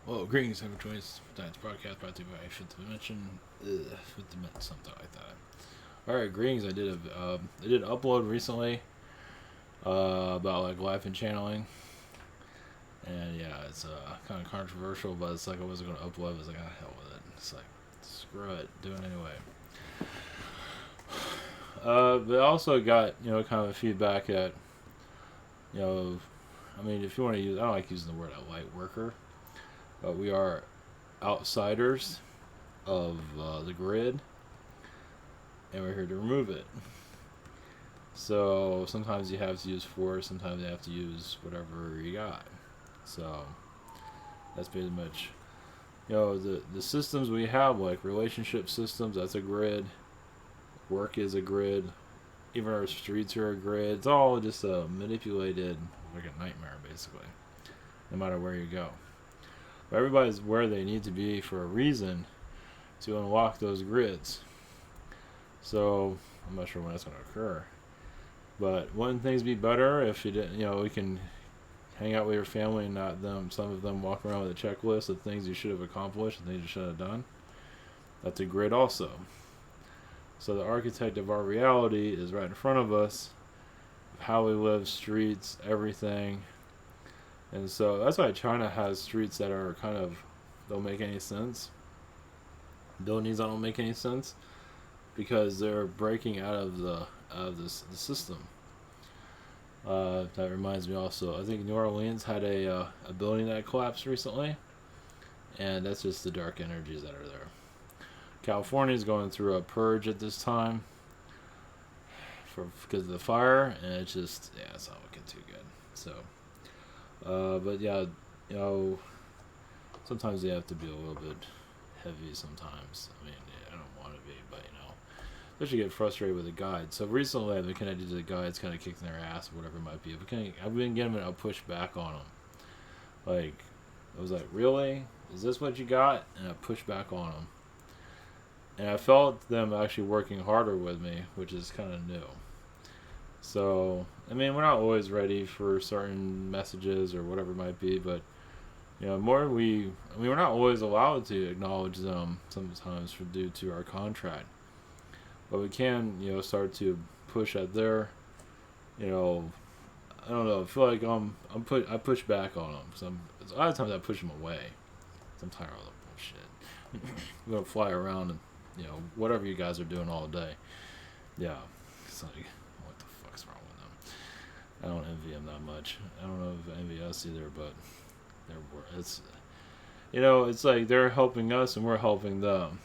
Well, greetings, Cyber Choice. Tonight's broadcast brought to you by Fifth Dimension. Fifth Dimension, something like that. Alright, greetings. I did an upload recently about like life and channeling. And yeah, it's kind of controversial, but it's like I wasn't going to upload. I was like, ah, hell with it. It's like, screw it, do it anyway. But I also got, kind of a feedback that, I mean, if you want to use, I don't like using the word a light worker, but we are outsiders of the grid, and we're here to remove it. So sometimes you have to use force, sometimes you have to use whatever you got. So that's pretty much, the systems we have, like relationship systems, that's a grid. Work is a grid. Even our streets are a grid. It's all just manipulated like a nightmare, basically, no matter where you go. But everybody's where they need to be for a reason to unlock those grids. So I'm not sure when that's going to occur. But wouldn't things be better if you didn't, we can hang out with your family and not them, some of them walk around with a checklist of things you should have accomplished and things you should have done? That's a grid also. So the architect of our reality is right in front of us, how we live, streets, everything. And so that's why China has streets that are kind of don't make any sense. Buildings that don't make any sense because they're breaking out of the system. That reminds me also, I think New Orleans had a building that collapsed recently, and that's just the dark energies that are there. California is going through a purge at this time because of the fire, and it's just, it's not looking too good. So, but yeah, sometimes they have to be a little bit heavy sometimes. I mean, I don't want to be, but especially get frustrated with the guide. So recently I've been connected to the guides, kind of kicking their ass, or whatever it might be. I've been getting a push back on them. Like, I was like, really? Is this what you got? And I pushed back on them. And I felt them actually working harder with me, which is kind of new. So, I mean, we're not always ready for certain messages or whatever it might be, but, we're not always allowed to acknowledge them sometimes due to our contract. But we can, start to push at their, I don't know, I feel like I push back on them. A lot of times I push them away. I'm tired of all the bullshit. I'm going to fly around and, whatever you guys are doing all day. Yeah. It's like, what the fuck's wrong with them? I don't envy them that much. I don't know if I envy us either, but it's like they're helping us and we're helping them.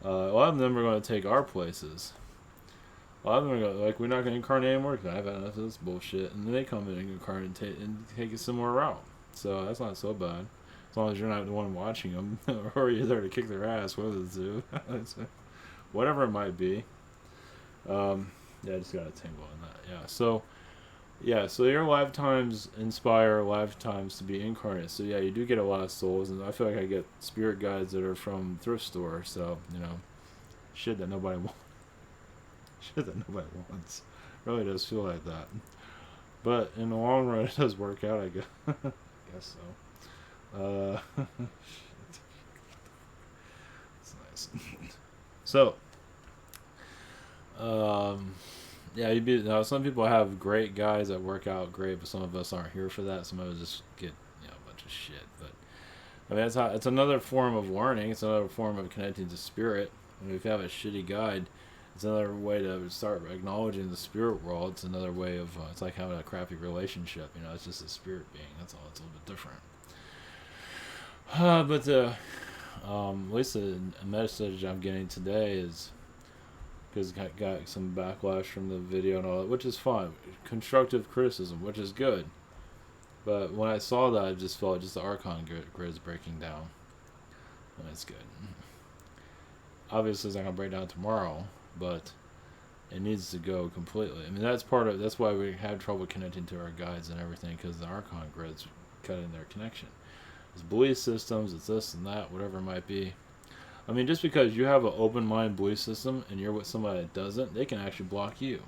A lot of them are going to take our places. A lot of them are going to, like, we're not going to incarnate anymore because I've had enough of this bullshit. And then they come in and incarnate and take a similar route. So that's not so bad. As long as you're not the one watching them, or you're there to kick their ass, one of the two. Whatever it might be. I just got a tingle on that. So your lifetimes inspire lifetimes to be incarnate. So you do get a lot of souls, and I feel like I get spirit guides that are from thrift store. So shit that nobody wants. Shit that nobody wants. Really does feel like that. But in the long run, it does work out. I guess. Guess so. It's nice. So, some people have great guys that work out great, but some of us aren't here for that. Some of us just get, a bunch of shit. But, I mean, it's another form of learning. It's another form of connecting to spirit. I mean, if you have a shitty guide, it's another way to start acknowledging the spirit world. It's another way of, it's like having a crappy relationship. It's just a spirit being. That's all. It's a little bit different. But at least the message I'm getting today is because I got some backlash from the video and all that, which is fine. Constructive criticism, which is good. But when I saw that, I just felt the Archon grid is breaking down. And that's good. Obviously, it's not going to break down tomorrow, but it needs to go completely. I mean, that's why we have trouble connecting to our guides and everything, because the Archon grid's cutting their connection. It's belief systems, it's this and that, whatever it might be. I mean, just because you have an open mind belief system and you're with somebody that doesn't, they can actually block you.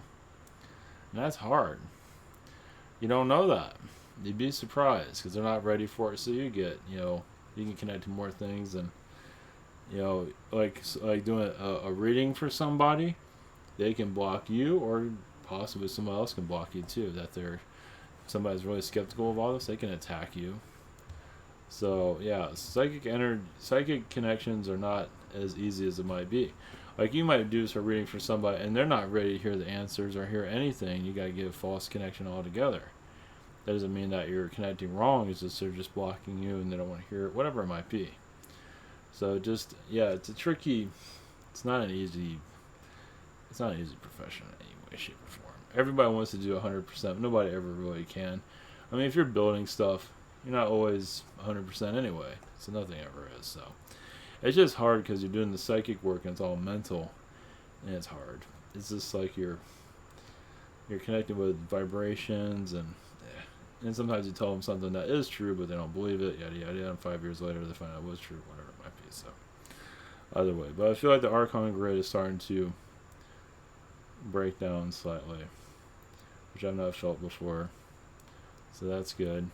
And that's hard. You don't know that. You'd be surprised because they're not ready for it. So you get, You can connect to more things, and like doing a reading for somebody, they can block you, or possibly somebody else can block you too. That they're somebody's really skeptical of all this, they can attack you. So yeah, psychic connections are not as easy as it might be. Like you might do some reading for somebody, and they're not ready to hear the answers or hear anything. You got to give a false connection altogether. That doesn't mean that you're connecting wrong. It's just they're just blocking you, and they don't want to hear it, whatever it might be. So just it's a tricky. It's not an easy. It's not an easy profession in any way, shape, or form. Everybody wants to do 100%. Nobody ever really can. I mean, if you're building stuff, you're not always 100% anyway. So nothing ever is. So it's just hard because you're doing the psychic work and it's all mental, and it's hard. It's just like you're connecting with vibrations, and sometimes you tell them something that is true, but they don't believe it. Yada yada yada. And 5 years later, they find out it was true. Whatever it might be. So either way, but I feel like the Archon grid is starting to break down slightly, which I've not felt before. So that's good.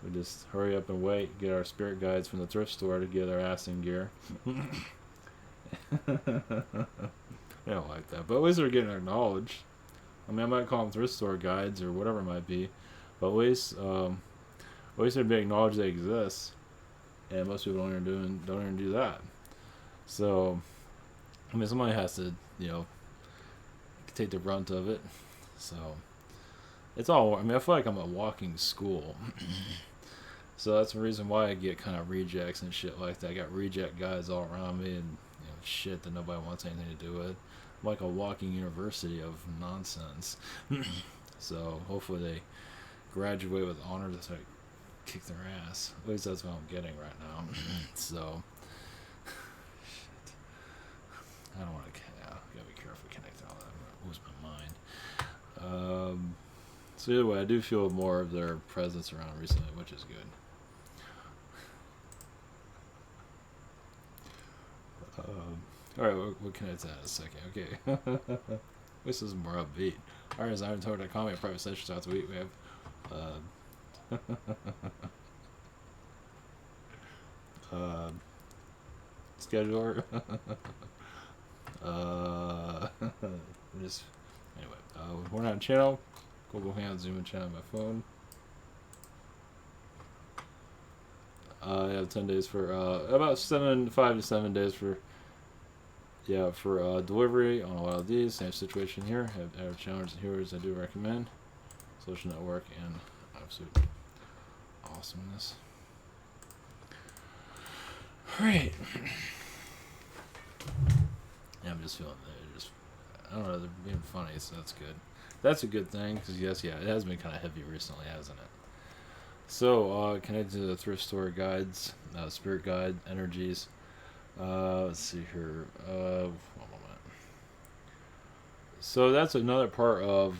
We just hurry up and wait, get our spirit guides from the thrift store to get our ass in gear. I don't like that, but at least they're getting acknowledged. I mean, I might call them thrift store guides or whatever it might be, but at least they're being acknowledged they exist, and most people don't even do that. So, I mean, somebody has to, take the brunt of it. So, it's all. I mean, I feel like I'm a walking school. So that's the reason why I get kind of rejects and shit like that. I got reject guys all around me, and shit that nobody wants anything to do with. I'm like a walking university of nonsense. So hopefully they graduate with honors so I kick their ass. At least that's what I'm getting right now. So shit. I don't want to. Gotta be careful connecting all that. I'm gonna lose my mind. So either way, I do feel more of their presence around recently, which is good. Alright, we'll connect to that in a second. Okay. This is more upbeat. Alright, as I haven't told her to call me a private session throughout the week, we have scheduler. Just anyway, we're not on channel. Google Hangout, Zoom, and chat on my phone. I have 10 days for about 5 to 7 days for delivery on a lot of these. Same situation here. Have challenge and heroes I do recommend. Social network and absolute awesomeness. Alright. Yeah, I'm just feeling I don't know, they're being funny, so that's good. That's a good thing, because it has been kind of heavy recently, hasn't it? So, connected to the thrift store guides, spirit guide energies. Let's see here. One moment. So that's another part of,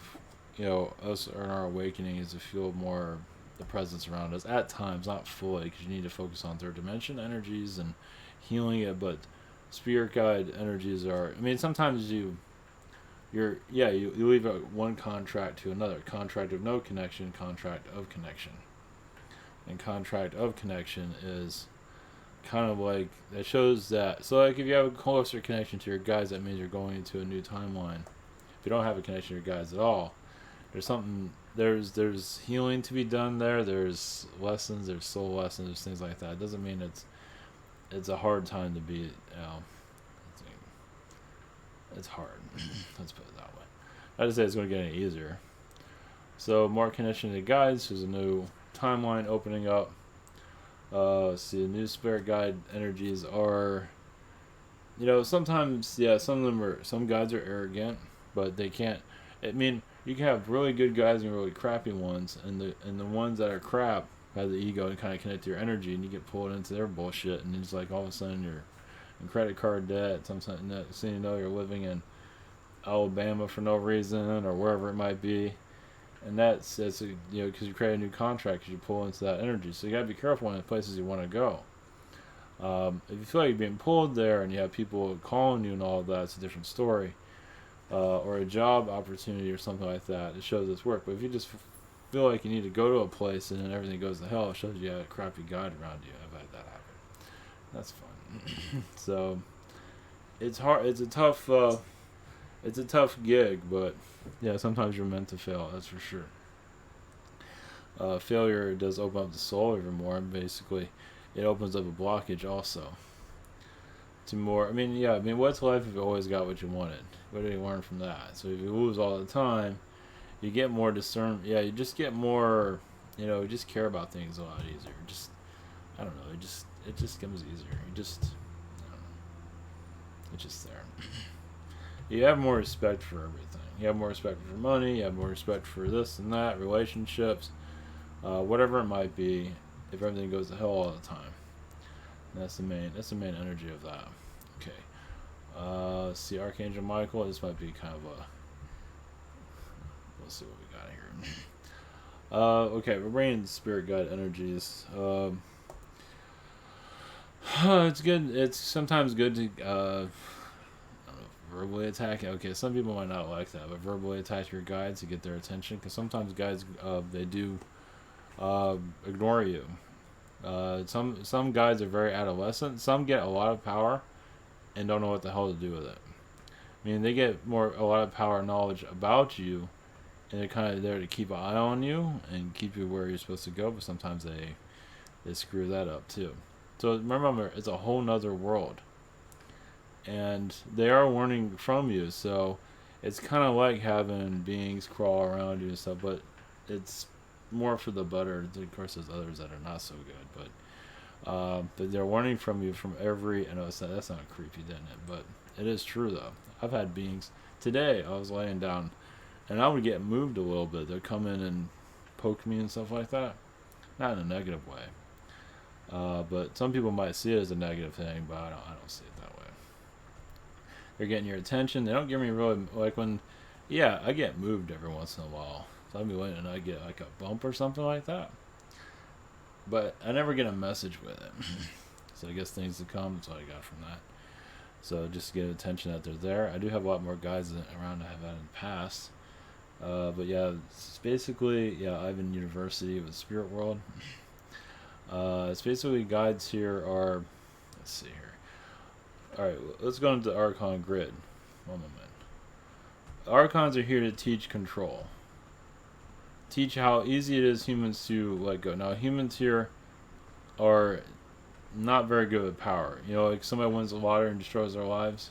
us in our awakening is to feel more the presence around us at times, not fully, because you need to focus on third dimension energies and healing it. But spirit guide energies are. I mean, sometimes you leave one contract to another. Contract of no connection, contract of connection. And contract of connection is kind of like, that shows that, so like if you have a closer connection to your guides, that means you're going into a new timeline. If you don't have a connection to your guides at all, there's healing to be done there, there's lessons, there's soul lessons, there's things like that. It doesn't mean it's a hard time to be, it's hard. Let's put it that way. I just say it's going to get any easier. So more connection to guides. There's a new timeline opening up. See, the new spirit guide energies are, sometimes, some guides are arrogant, but they can't. I mean, you can have really good guides and really crappy ones, and the ones that are crap have the ego and kind of connect to your energy, and you get pulled into their bullshit, and it's like all of a sudden you're in credit card debt. Sometimes next thing you know, you're living in Alabama for no reason, or wherever it might be. And that's because you create a new contract, because you pull into that energy. So you gotta be careful in the places you want to go. If you feel like you're being pulled there, and you have people calling you and all of that, it's a different story. Or a job opportunity or something like that, it shows its work. But if you just feel like you need to go to a place and then everything goes to hell, it shows you have a crappy guide around you. I've had that That's fun. So it's hard. It's a tough gig, but yeah, sometimes you're meant to fail. That's for sure. Failure does open up the soul even more, and basically, it opens up a blockage also to more. I mean, yeah. I mean, what's life if you always got what you wanted? What do you learn from that? So if you lose all the time, you get more discernment. Yeah, you just get more. You know, you just care about things a lot easier. Just I don't know. It just comes easier. You just I don't know. It's just there. You have more respect for everything. You have more respect for money. You have more respect for this and that, relationships, whatever it might be. If everything goes to hell all the time, and that's the main energy of that. Okay. Let's see, Archangel Michael. This might be kind of a. Let's see what we got here. Okay, we're bringing spirit guide energies. It's good. It's sometimes good to verbally attack. Okay, some people might not like that, but verbally attack your guides to get their attention. Because sometimes guides they do ignore you. Some guides are very adolescent. Some get a lot of power and don't know what the hell to do with it. I mean, they get a lot of power and knowledge about you, and they're kind of there to keep an eye on you and keep you where you're supposed to go. But sometimes they screw that up too. So remember, it's a whole nother world, and they are learning from you. So it's kind of like having beings crawl around you and stuff, but it's more for the better. Of course, there's others that are not so good, but they're learning from you from every. I know that's not creepy, didn't it? But it is true though. I've had beings today. I was laying down, and I would get moved a little bit. They'd come in and poke me and stuff like that, not in a negative way. But some people might see it as a negative thing, but I don't see it that way. They're getting your attention. They don't give me really like when, yeah, I get moved every once in a while. So I'll be waiting and I get like a bump or something like that. But I never get a message with it. So I guess things to come. That's what I got from that. So just get attention that they're there. I do have a lot more guys around than I have had in the past. But yeah, it's basically, yeah, Ivan University with Spirit World. It's basically guides here are, let's see here. Alright, let's go into the Archon grid. One moment. Archons are here to teach control. Teach how easy it is humans to let go. Now, humans here are not very good with power. You know, like somebody wins the lottery and destroys their lives.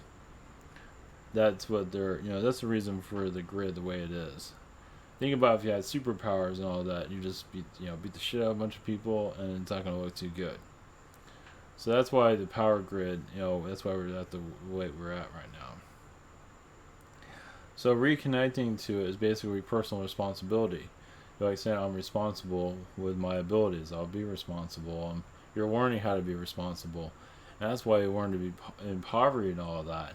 That's what that's the reason for the grid the way it is. Think about if you had superpowers and all that, you just beat the shit out of a bunch of people, and it's not going to look too good. So that's why the power grid, that's why we're at the way we're at right now. So reconnecting to it is basically personal responsibility. Like saying, I'm responsible with my abilities. I'll be responsible. You're learning how to be responsible, and that's why you learn to be in poverty and all of that.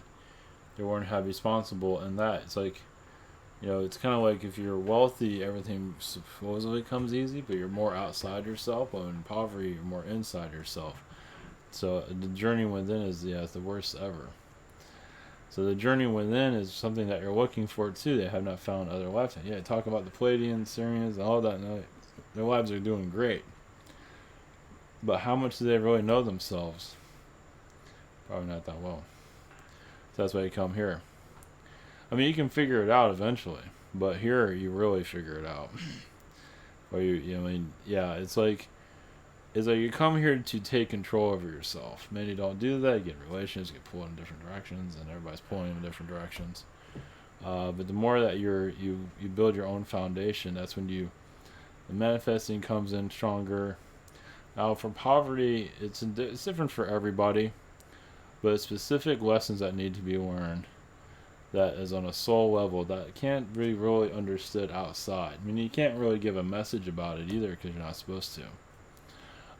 You learn how to be responsible in that. It's like, it's kind of like if you're wealthy, everything supposedly comes easy, but you're more outside yourself. But in poverty, you're more inside yourself. So the journey within is the worst ever. So the journey within is something that you're looking for too. They have not found other lifetimes. Yeah, talk about the Pleiadians, Syrians, and all that. No, their lives are doing great. But how much do they really know themselves? Probably not that well. So that's why you come here. I mean, you can figure it out eventually, but here you really figure it out. Or it's like you come here to take control over yourself. Many don't do that. You get in relations, get pulled in different directions, and everybody's pulling in different directions. But the more that you build your own foundation, that's when the manifesting comes in stronger. Now, for poverty, it's different for everybody, but specific lessons that need to be learned that is on a soul level that can't be really understood outside. I mean, you can't really give a message about it either because you're not supposed to.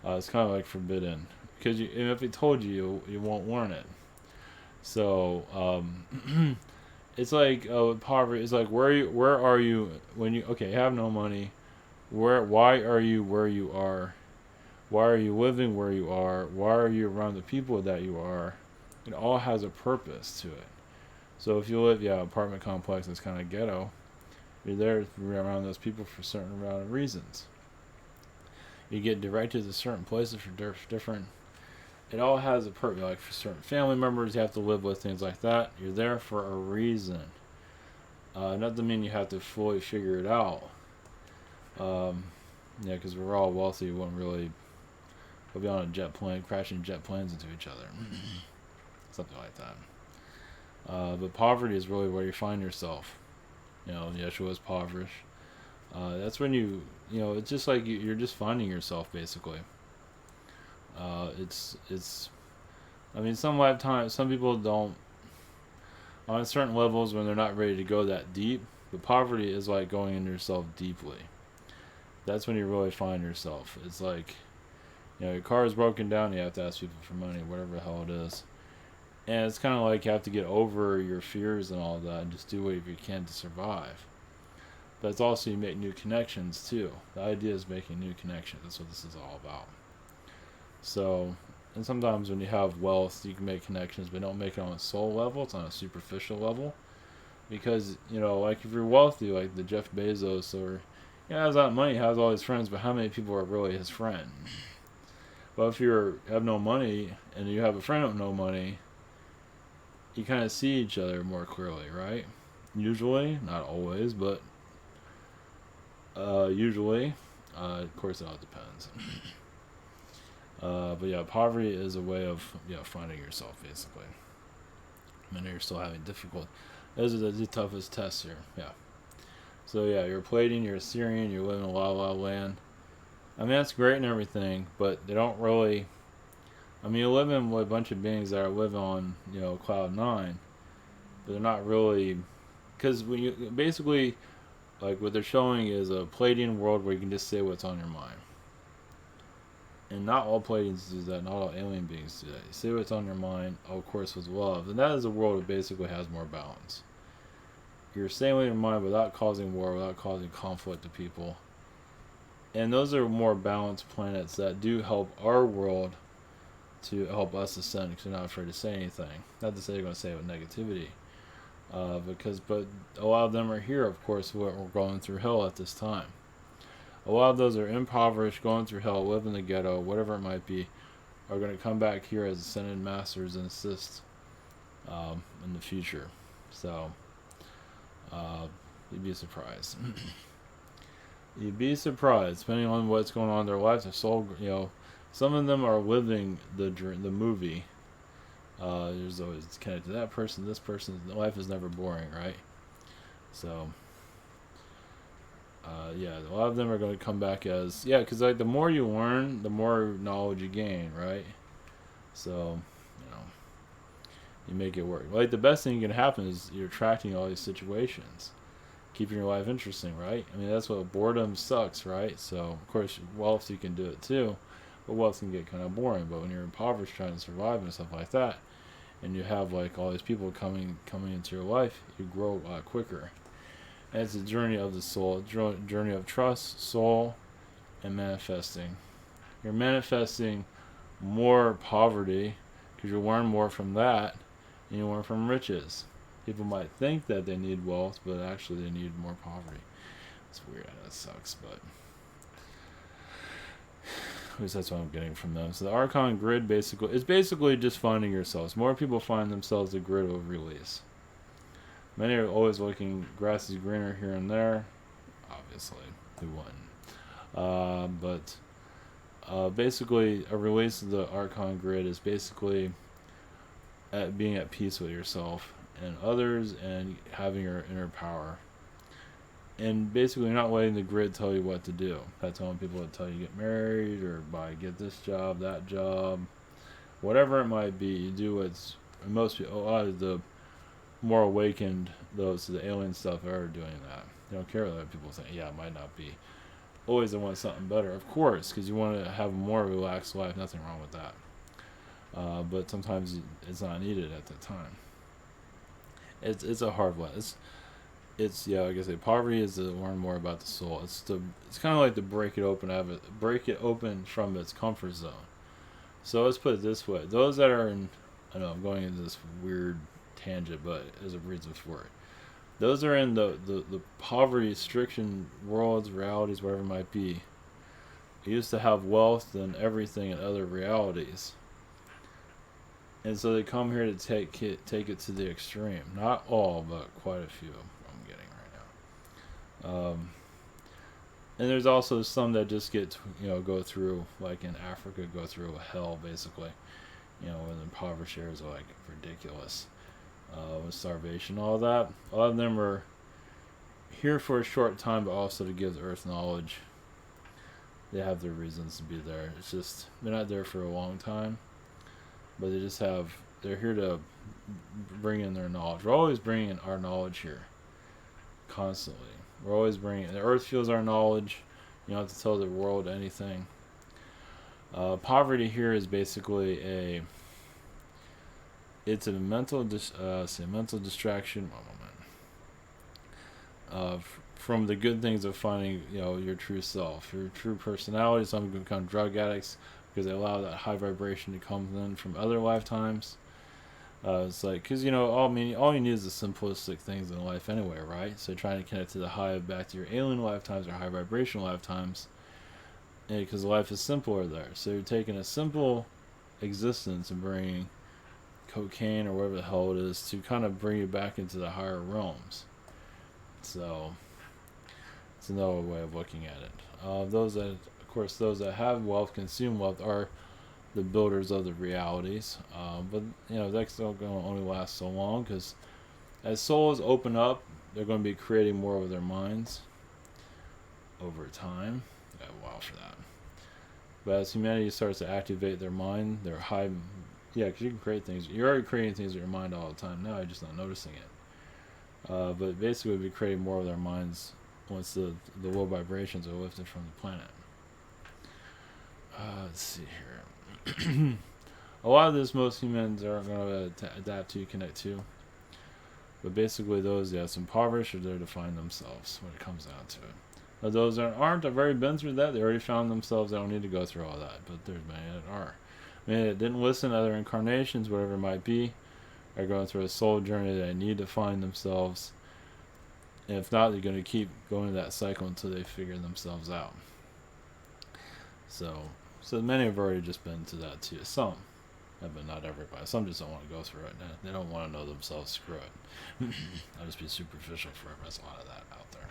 It's kind of like forbidden because if it told you, you won't learn it. So it's like poverty. It's like where are you when you have no money? Why are you where you are? Why are you living where you are? Why are you around the people that you are? It all has a purpose to it. So if you live, apartment complex that's kind of ghetto, you're there around those people for a certain amount of reasons. You get directed to certain places for different it all has a purpose. Like for certain family members you have to live with, things like that. You're there for a reason. Not to mean you have to fully figure it out. Yeah, because we're all wealthy. We won't really. We'll be on a jet plane, crashing jet planes into each other. Something like that. But poverty is really where you find yourself. Yeshua is impoverished. That's when it's just like you're just finding yourself, basically. I mean, some lifetime, some people don't, on certain levels when they're not ready to go that deep, but poverty is like going into yourself deeply. That's when you really find yourself. It's like, your car is broken down, you have to ask people for money, whatever the hell it is. And it's kind of like you have to get over your fears and all that and just do whatever you can to survive. But it's also you make new connections too. The idea is making new connections. That's what this is all about. So, and sometimes when you have wealth, you can make connections, but don't make it on a soul level. It's on a superficial level. Because, like if you're wealthy, like the Jeff Bezos, or has that money, has all his friends, but how many people are really his friend? Well, if you have no money and you have a friend with no money, you kind of see each other more clearly, right? Usually, not always, but usually. Of course, it all depends. But yeah, poverty is a way of finding yourself, basically. I know you're still having difficulty. Those are the toughest tests here. Yeah. So yeah, you're Palladian, you're Assyrian, you're living in La La Land. I mean, that's great and everything, but they don't really. I mean, you're living with a bunch of beings that are living on, cloud 9, but they're not really, because when you basically, like what they're showing is a Palladian world where you can just say what's on your mind. And not all Palladians do that, not all alien beings do that. You say what's on your mind, of course, with love, and that is a world that basically has more balance. You're saying what's on your mind without causing war, without causing conflict to people. And those are more balanced planets that do help our world to help us ascend, because they're not afraid to say anything. Not to say they're going to say it with negativity. But a lot of them are here, of course, we're going through hell at this time. A lot of those are impoverished, going through hell, live in the ghetto, whatever it might be, are going to come back here as ascended masters and assist in the future. So, you'd be surprised. You'd be surprised, depending on what's going on in their lives. Their soul, some of them are living the movie. There's always connected to that person, this person. Life is never boring, right? So, a lot of them are going to come back as, because like the more you learn, the more knowledge you gain, right? So, you make it work. Like the best thing that can happen is you're attracting all these situations, keeping your life interesting, right? I mean, that's what boredom sucks, right? So, of course, wealth, you can do it too, but wealth can get kind of boring. But when you're impoverished trying to survive and stuff like that, and you have like all these people coming into your life, you grow a lot quicker. And it's a journey of the soul, journey of trust, soul, and manifesting. You're manifesting more poverty because you learn more from that, and you learn from riches. People might think that they need wealth, but actually they need more poverty. It's weird. That sucks, but at least that's what I'm getting from them. So the Archon grid is basically just finding yourselves. More people find themselves, the grid will release. Many are always looking, grass is greener here and there. Obviously, who wouldn't? But basically, a release of the Archon grid is basically being at peace with yourself and others, and having your inner power. And basically, you're not letting the grid tell you what to do. Not telling people to tell you to get married or get this job, that job, whatever it might be. You do what's most people. A lot of the more awakened, those to the alien stuff, are doing that. They don't care what other people say. Yeah, it might not be. Always they want something better, of course, because you want to have a more relaxed life. Nothing wrong with that. But sometimes it's not needed at the time. It's a hard one. It's like I say, poverty is to learn more about the soul. It's kind of like to break it open from its comfort zone. So let's put it this way: those that are in, I know I'm going into this weird tangent, but there's a reason for it. Those are in the poverty stricken worlds, realities, whatever it might be. You used to have wealth and everything in other realities. And so they come here to take it to the extreme. Not all, but quite a few I'm getting right now. And there's also some that just get, go through, like in Africa, go through hell, basically. When the impoverished areas are, like, ridiculous. With starvation, all that. A lot of them are here for a short time, but also to give the earth knowledge. They have their reasons to be there. It's just, they're not there for a long time. But they're here to bring in their knowledge. We're always bringing in our knowledge here. Constantly. We're always bringing, the earth feels our knowledge. You don't have to tell the world anything. Poverty here is basically it's a mental distraction. One moment. From the good things of finding, your true self, your true personality. Some people become drug addicts because they allow that high vibration to come in from other lifetimes. It's like, because, all you need is the simplistic things in life anyway, right? So trying to connect to the high back to your alien lifetimes or high vibration lifetimes, because life is simpler there. So you're taking a simple existence and bringing cocaine or whatever the hell it is to kind of bring you back into the higher realms. So it's another way of looking at it. Those that have wealth, consume wealth, are the builders of the realities. But that's not going to only last so long, because as souls open up, they're going to be creating more with their minds over time. Got a while for that. But as humanity starts to activate their mind, their high, because you can create things. You're already creating things with your mind all the time now. You're just not noticing it. But basically, we'll be creating more with our minds once the low vibrations are lifted from the planet. Let's see here. A lot of this most humans aren't going to adapt to, connect to. But basically those that's impoverished are there to find themselves when it comes down to it. Now those that aren't, have already been through that. They already found themselves. They don't need to go through all that. But there's many that are. That didn't listen to other incarnations, whatever it might be, are going through a soul journey. They need to find themselves. And if not, they're going to keep going to that cycle until they figure themselves out. So many have already just been to that too. Some, but not everybody. Some just don't want to go through it. They don't want to know themselves. Screw it. I'll just be superficial forever. There's a lot of that out there.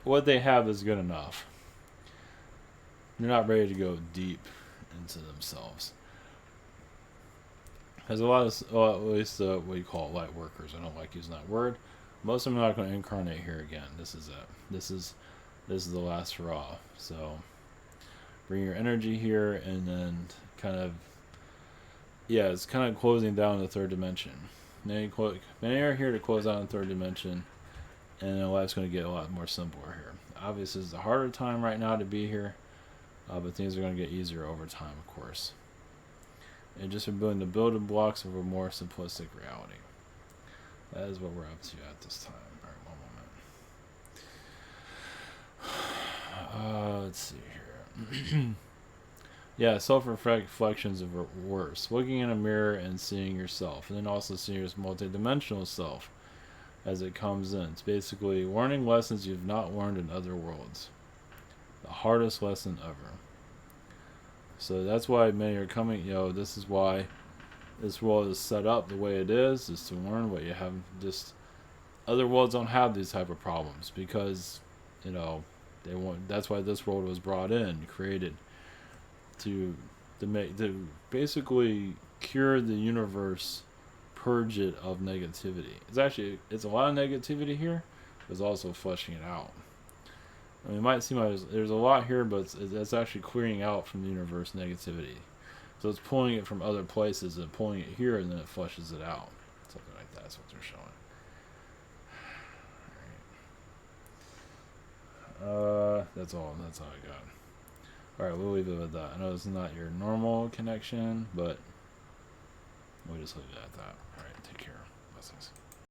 What they have is good enough. They're not ready to go deep into themselves. There's a lot of, at least what you call light workers. I don't like using that word. Most of them are not going to incarnate here again. This is it. This is the last hurrah. So bring your energy here, and then it's kind of closing down the third dimension. Many are here to close out the third dimension, and their life's going to get a lot more simpler here. Obviously, it's a harder time right now to be here, but things are going to get easier over time, of course. And just building the building blocks of a more simplistic reality. That is what we're up to at this time. All right, one moment. Let's see here. Self-reflections of worse. Looking in a mirror and seeing yourself. And then also seeing your multidimensional self as it comes in. It's basically learning lessons you've not learned in other worlds. The hardest lesson ever. So that's why many are coming. This is why this world is set up the way it is to learn what you have. Just other worlds don't have these type of problems because, they want. That's why this world was brought in, created to basically cure the universe, purge it of negativity. It's a lot of negativity here, but it's also flushing it out. I mean, it might seem like there's a lot here, but it's actually clearing out from the universe negativity. So it's pulling it from other places and pulling it here, and then it flushes it out. Something like that. That's what they're showing. That's all I got. Alright, we'll leave it with that. I know it's not your normal connection, but we'll just leave it at that. Alright, take care. Blessings.